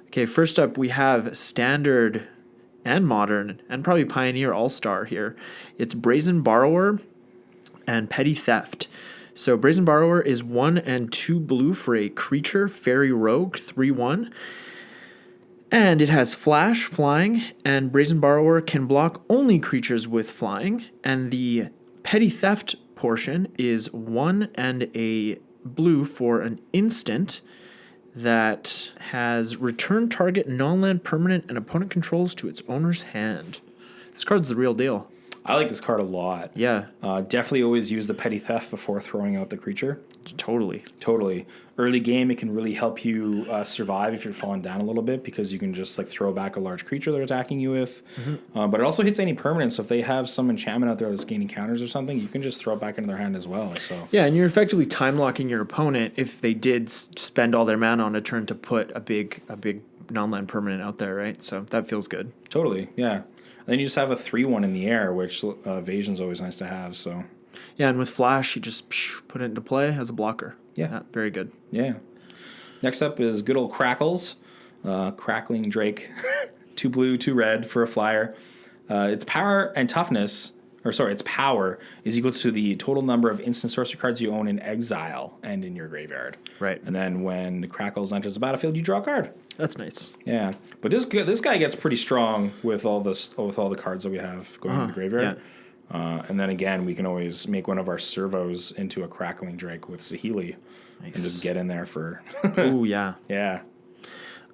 Okay, first up, we have Standard and Modern, and probably Pioneer All-Star here. It's Brazen Borrower and Petty Theft. So Brazen Borrower is 1 and 2 blue for a creature, Fairy Rogue, 3/1. And it has Flash, Flying, and Brazen Borrower can block only creatures with Flying. And the Petty Theft portion is 1 and a blue for an instant that has return target non-land permanent and opponent controls to its owner's hand. This card's the real deal. I like this card a lot. Yeah, Definitely always use the Petty Theft before throwing out the creature. totally. Totally. Early game, it can really help you survive if you're falling down a little bit because you can just like throw back a large creature they're attacking you with. But it also hits any permanent. So if they have some enchantment out there that's gaining counters or something, you can just throw it back into their hand as well. So Yeah, and you're effectively time locking your opponent if they did spend all their mana on a turn to put a big non-land permanent out there, right? So that feels good. totally, yeah. And then you just have a 3/1 in the air, which evasion's always nice to have. So Yeah, and with Flash, you just put it into play as a blocker. Yeah. Very good. yeah. Next up is good old Crackles, Crackling Drake, 2 blue, 2 red for a flyer. Its power and toughness, its power is equal to the total number of instant sorcery cards you own in exile and in your graveyard. Right. And then when Crackles enters the battlefield, you draw a card. That's nice. Yeah, but this guy gets pretty strong with all the cards that we have going in the graveyard. And then again, we can always make one of our servos into a Crackling Drake with Saheeli and just get in there for Oh, yeah. yeah.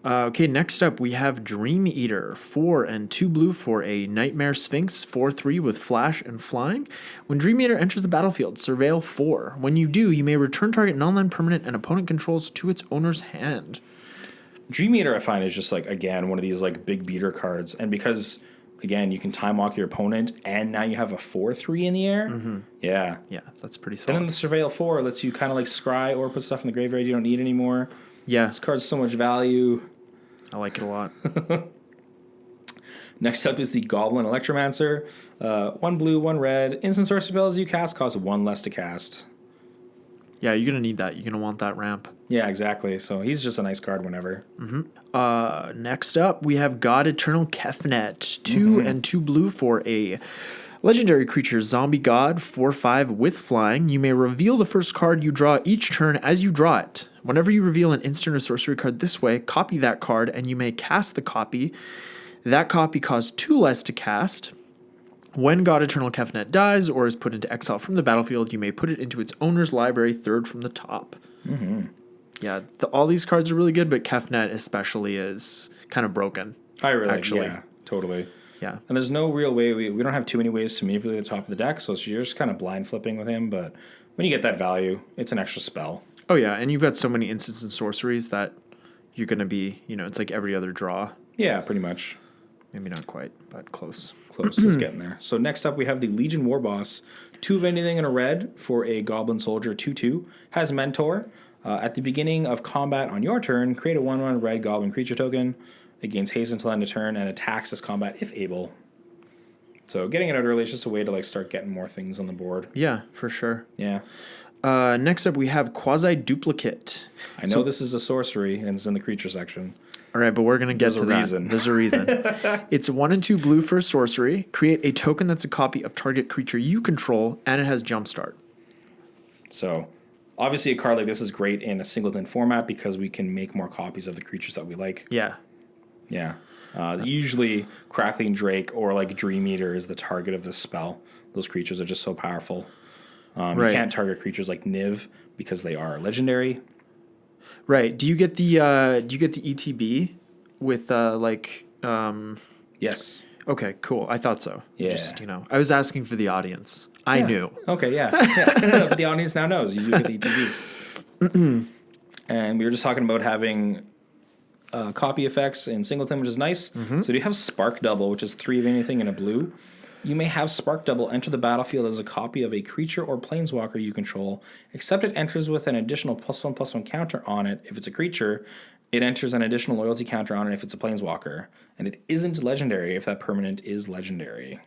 Okay, next up we have Dream Eater, 4 and 2 blue for a Nightmare Sphinx, 4/3 with Flash and Flying. When Dream Eater enters the battlefield, surveil 4. When you do, you may return target non-land permanent and opponent controls to its owner's hand. Dream Eater, I find, is just like again one of these like big beater cards, and because Again, you can time walk your opponent, and now you have a 4/3 in the air. Yeah. Yeah, that's pretty And then solid. the Surveil 4 lets you kind of like scry or put stuff in the graveyard you don't need anymore. Yeah, This card's so much value. I like it a lot. Next up is the Goblin Electromancer. 1 blue, 1 red. Instant source spells you cast cost 1 less to cast. Yeah, you're going to need that. You're going to want that ramp. Yeah, exactly. So he's just a nice card whenever. Next up, we have God Eternal Kefnet. 2 and 2 blue for a legendary creature, Zombie God, 4/5 with flying. You may reveal the first card you draw each turn as you draw it. Whenever you reveal an instant or sorcery card this way, copy that card, and you may cast the copy. That copy costs 2 less to cast. When God Eternal Kefnet dies or is put into exile from the battlefield, you may put it into its owner's library, 3rd from the top. Yeah, all these cards are really good, but Kefnet especially is kind of broken. I really actually. Yeah, totally. Yeah. And there's no real way, we don't have too many ways to manipulate the top of the deck, so you're just kind of blind flipping with him, but when you get that value, it's an extra spell. Oh, yeah, and you've got so many instants and sorceries that you're going to be, it's like every other draw. Yeah, pretty much. Maybe not quite, but close. Close, it's getting there. So next up we have the Legion War Boss. 2 of anything in a red for a Goblin Soldier 2/2. Has Mentor. At the beginning of combat on your turn, create a 1/1 red Goblin creature token. It gains haste until end of turn and attacks this combat if able. So getting it out early is just a way to like start getting more things on the board. Yeah, for sure. Yeah. Next up, we have Quasi Duplicate. I know this is a sorcery and it's in the creature section. All right, but we're going to get to that. There's a reason. It's 1 and 2 blue for sorcery. Create a token that's a copy of target creature you control, and it has Jumpstart. So, obviously a card like this is great in a singleton format because we can make more copies of the creatures that we like. Yeah. Yeah. Usually Crackling Drake or like Dream Eater is the target of this spell. Those creatures are just so powerful. Right. You can't target creatures like Niv because they are legendary. Right. Do you get the ETB with Yes. Okay, cool. I thought so. Yeah. Just, I was asking for the audience. I knew. Okay, yeah. But the audience now knows. You do get the ETB. And we were just talking about having copy effects in Singleton, which is nice. So do you have Spark Double, which is 3 of anything in a blue? You may have Spark Double enter the battlefield as a copy of a creature or planeswalker you control, except it enters with an additional +1/+1 counter on it. If it's a creature, it enters an additional loyalty counter on it if it's a planeswalker. And it isn't legendary if that permanent is legendary.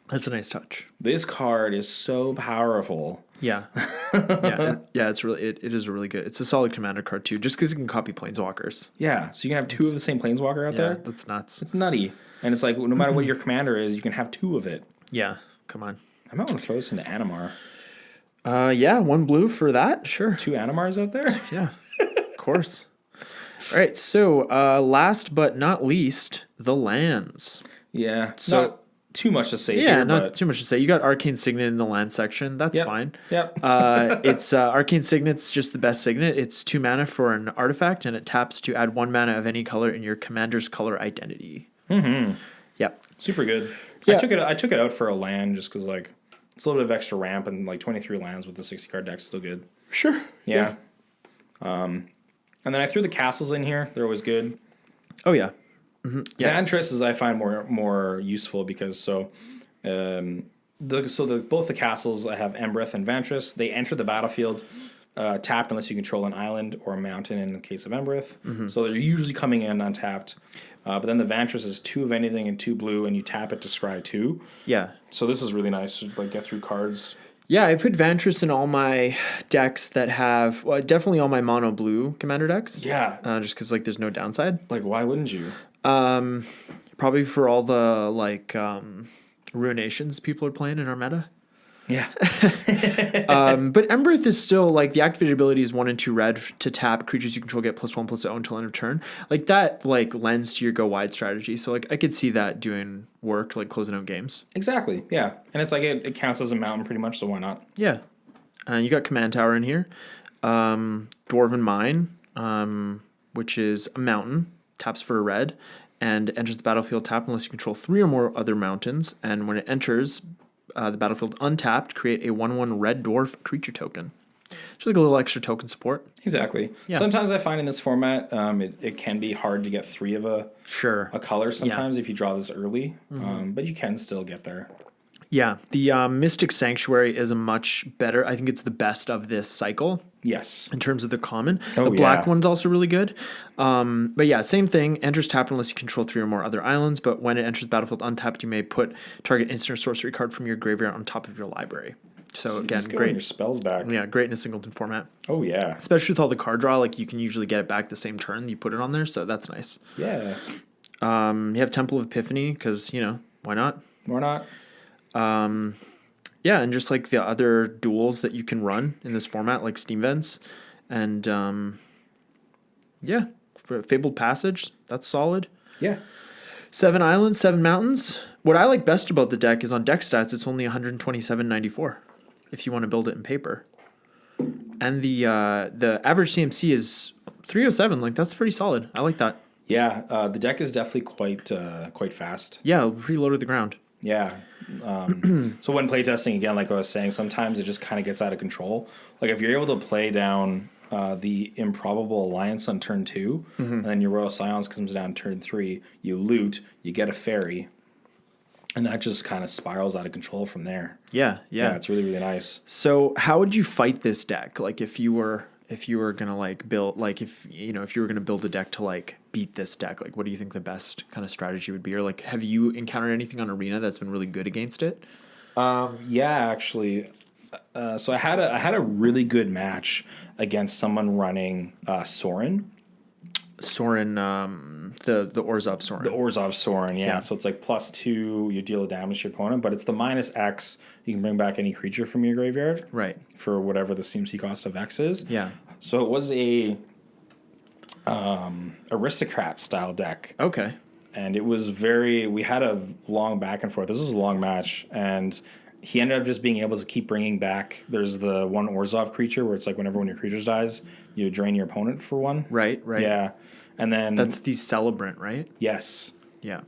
That's a nice touch. This card is so powerful. Yeah. It's really it is really good. It's a solid commander card too, just because it can copy planeswalkers. Yeah, so you can have 2 of the same planeswalker out there. That's nuts. It's nutty. And it's like, no matter what your commander is, you can have 2 of it. Yeah, come on. I might want to throw this into Animar. 1 blue for that, sure. 2 Animars out there? Yeah, of course. All right, so last but not least, the lands. Yeah, So- not too much to say Yeah, here, not but too much to say. You got Arcane Signet in the land section. That's Yep. fine. Yep. It's Arcane Signet's just the best signet. It's 2 mana for an artifact, and it taps to add 1 mana of any color in your commander's color identity. Mm-hmm. Yep. Super good. Yeah. I took it out for a land just because like it's a little bit of extra ramp and like 23 lands with the 60 card deck still good. Sure. Yeah. And then I threw the castles in here. They're always good. Oh yeah. Yeah. Vantress is I find more useful because both the castles I have Embreth and Vantress. They enter the battlefield tapped unless you control an island or a mountain in the case of Embreth. So they're usually coming in untapped. But then the Vantress is 2 of anything and 2 blue, and you tap it to scry 2. Yeah. So this is really nice to like get through cards. Yeah, I put Vantress in all my decks that have definitely all my mono blue commander decks. Yeah. Just because there's no downside. Like why wouldn't you? Probably for all the ruinations people are playing in our meta. Yeah. But Embreth is still the activated ability is 1 and 2 red to tap creatures you control get +1/+0 until end of turn. That lends to your go wide strategy. So I could see that doing work, closing out games. Exactly. Yeah. And it's it counts as a mountain pretty much, so why not? Yeah. You got Command Tower in here. Dwarven Mine, which is a mountain, taps for a red, and enters the battlefield tapped unless you control 3 or more other mountains. And when it enters the battlefield untapped, create a 1/1 red dwarf creature token. Just like a little extra token support. Exactly. Yeah. Sometimes I find in this format, it can be hard to get 3 of a color sometimes if you draw this early, but you can still get there. Yeah, the Mystic Sanctuary is a much better. I think it's the best of this cycle. Yes. In terms of the common. Oh, the black one's also really good. But yeah, same thing. Enters tapped unless you control 3 or more other islands. But when it enters the battlefield untapped, you may put target instant or sorcery card from your graveyard on top of your library. So again, great. Your spells back. Yeah, great in a singleton format. Oh yeah. Especially with all the card draw, like you can usually get it back the same turn you put it on there. So that's nice. Yeah. You have Temple of Epiphany because, why not? Why not? Yeah, and just like the other duels that you can run in this format, like Steam Vents, and Fabled Passage, that's solid. Yeah. 7 islands, 7 mountains. What I like best about the deck is on Deckstats, it's only 127.94 if you want to build it in paper, and the average CMC is 307. Like that's pretty solid. I like that. Yeah, the deck is definitely quite fast. Yeah, pretty low to the ground. Yeah. So when playtesting, again, like I was saying, sometimes it just kind of gets out of control. Like if you're able to play down the Improbable Alliance on turn 2, and then your Royal Scions comes down turn 3, you loot, you get a fairy, and that just kind of spirals out of control from there. Yeah. It's really, really nice. So how would you fight this deck? Like if you were gonna like build, like if you were gonna build a deck to like beat this deck, like what do you think the best kind of strategy would be? Or like have you encountered anything on Arena that's been really good against it? Yeah, actually. So I had a really good match against someone running Sorin. Sorin, the Orzhov Sorin. The Orzhov Sorin, yeah. So it's like +2, you deal damage to your opponent, but it's the -X. You can bring back any creature from your graveyard. Right. For whatever the CMC cost of X is. Yeah. So it was a aristocrat style deck. Okay. And it was we had a long back and forth. This was a long match, and he ended up just being able to keep bringing back. There's the one Orzhov creature where it's like whenever one of your creatures dies, you drain your opponent for 1. Right. Yeah. And then that's the Celebrant, right? Yes. Yeah.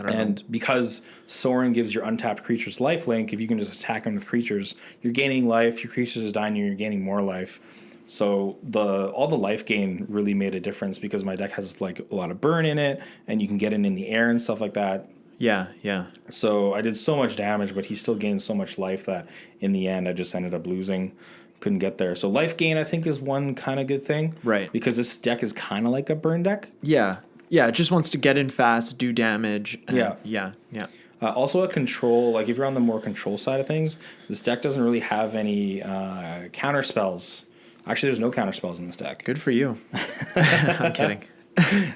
And because Sorin gives your untapped creatures lifelink, if you can just attack them with creatures, you're gaining life. Your creatures are dying, you're gaining more life. So all the life gain really made a difference because my deck has like a lot of burn in it, and you can get it in the air and stuff like that. Yeah. So I did so much damage, but he still gained so much life that in the end I just ended up losing. Couldn't get there. So life gain I think is one kind of good thing. Right. Because this deck is kind of like a burn deck. Yeah. Yeah, it just wants to get in fast, do damage. Yeah. Also a control, like if you're on the more control side of things, this deck doesn't really have any counter spells. Actually, there's no counter spells in this deck. Good for you. I'm kidding.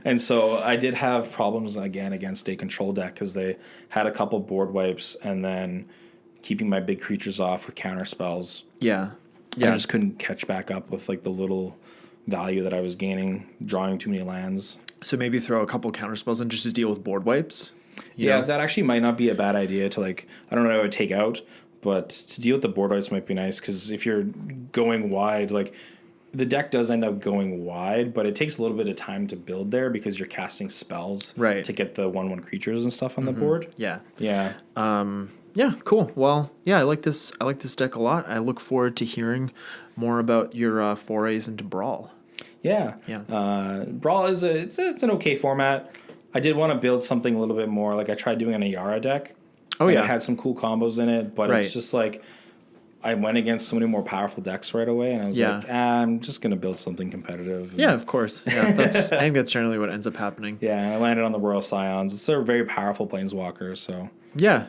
And so I did have problems again against a control deck because they had a couple board wipes and then keeping my big creatures off with counter spells. Yeah. I just couldn't catch back up with like the little value that I was gaining, drawing too many lands. So maybe throw a couple counter spells in just to deal with board wipes. You know? That actually might not be a bad idea to like, I don't know what I would take out, but to deal with the board wipes might be nice because if you're going wide, like the deck does end up going wide, but it takes a little bit of time to build there because you're casting spells to get the 1/1 creatures and stuff on the board. Yeah. Yeah. Yeah, cool. Well, yeah, I like this deck a lot. I look forward to hearing more about your forays into Brawl. Yeah. Brawl is it's an okay format. I did want to build something a little bit more. Like I tried doing an Ayara deck. Oh yeah, it had some cool combos in it, but it's just like I went against so many more powerful decks right away, and I was like, I'm just gonna build something competitive. Yeah, of course. Yeah, I think that's generally what ends up happening. Yeah, and I landed on the Royal Scions. It's a very powerful planeswalker, so yeah.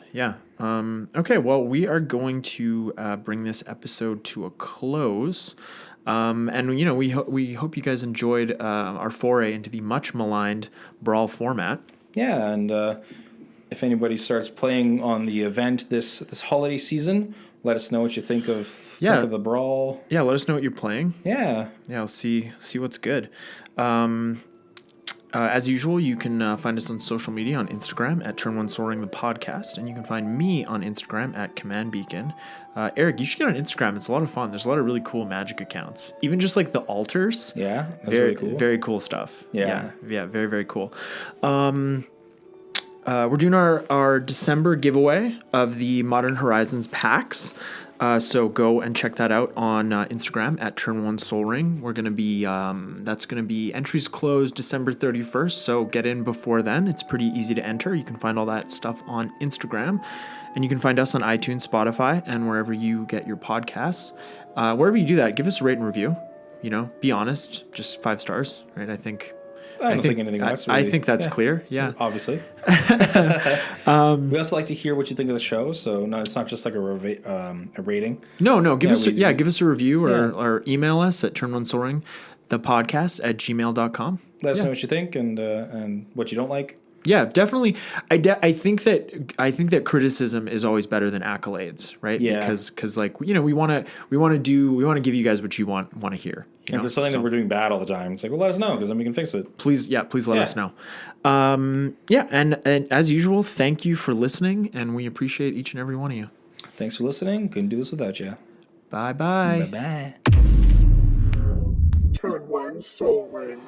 Okay, well, we are going to bring this episode to a close. And we hope you guys enjoyed our foray into the much maligned Brawl format. Yeah, and if anybody starts playing on the event this holiday season, let us know what you think of the Brawl. Yeah, let us know what you're playing. Yeah, I'll see what's good. As usual, you can find us on social media on Instagram at Turn One Soaring the Podcast, and you can find me on Instagram at Command Beacon. Eric, you should get on Instagram. It's a lot of fun. There's a lot of really cool Magic accounts, even just like the altars. Yeah, that's very really cool. Very cool stuff. Yeah, very very cool. We're doing our December giveaway of the Modern Horizons packs. So go and check that out on Instagram at Turn One Soul Ring. We're gonna be that's gonna be entries closed December 31st. So get in before then. It's pretty easy to enter. You can find all that stuff on Instagram, and you can find us on iTunes, Spotify, and wherever you get your podcasts. Wherever you do that, give us a rate and review. You know, be honest, just 5 stars, right? I don't think anything else. Really. I think that's clear. Yeah, obviously. We also like to hear what you think of the show. So no, it's not just like a rating. No. Give us a review or email us at turnonesoaring, the podcast at gmail.com. Let us know what you think and what you don't like. Yeah, definitely. I think that criticism is always better than accolades, right? Yeah. Because like, you know, we want to give you guys what you want to hear. And if there's something that we're doing bad all the time, it's like, well, let us know because then we can fix it. Please let us know. And as usual, thank you for listening, and we appreciate each and every one of you. Thanks for listening. Couldn't do this without you. Bye bye. Bye bye. Turn one soul ring.